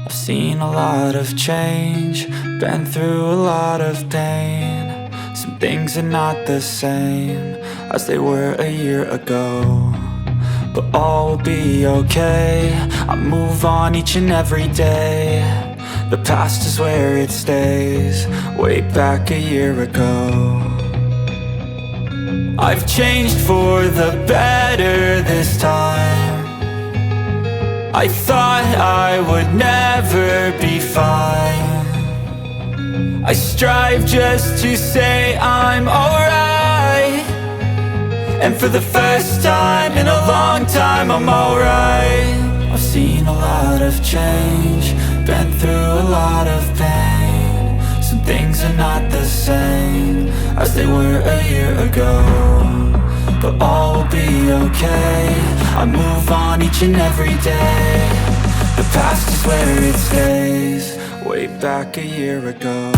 I've seen a lot of change, been through a lot of pain. Some things are not the same as they were a year ago, but all will be okay. I move on each and every day. The past is where it stays, way back a year ago. I've changed for the better this time. I thought I would never be fine. I strive just to say I'm alright, and for the first time in a long time I'm alright. I've seen a lot of change, been through a lot of pain. Some things are not the same as they were a year ago, but all will be okay. I move on each and every day. The past is where it stays, way back a year ago.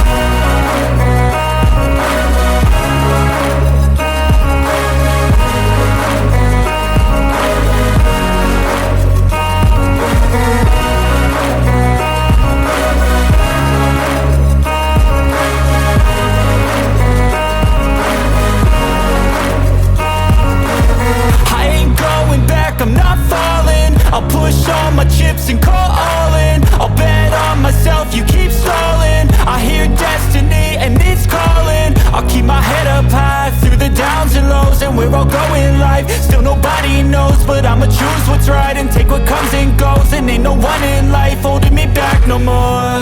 I'm not falling, I'll push all my chips and call all in. I'll bet on myself, you keep stalling. I hear destiny and it's calling. I'll keep my head up high through the downs and lows, and we're all going life. Still nobody knows, but I'ma choose what's right and take what comes and goes. And ain't no one in life holding me back no more.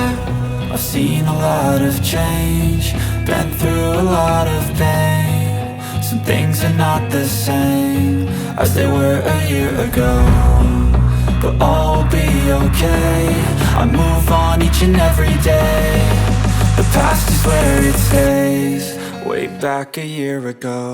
I've seen a lot of change, been through a lot of pain. Some things are not the same as they were a year ago, but all will be okay. I move on each and every day. The past is where it stays, way back a year ago.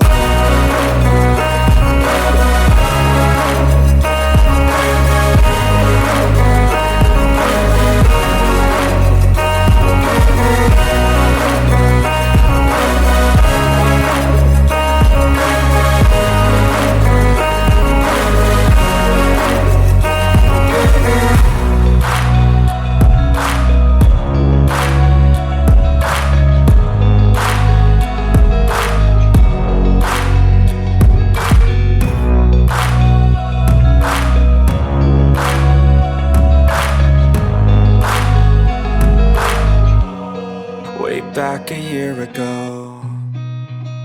Back a year ago,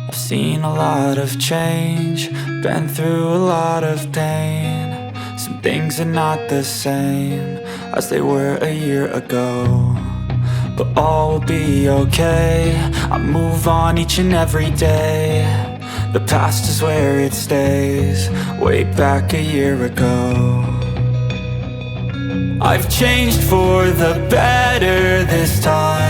I've seen a lot of change, been through a lot of pain. Some things are not the same as they were a year ago, but all will be okay. I move on each and every day. The past is where it stays, way back a year ago. I've changed for the better this time.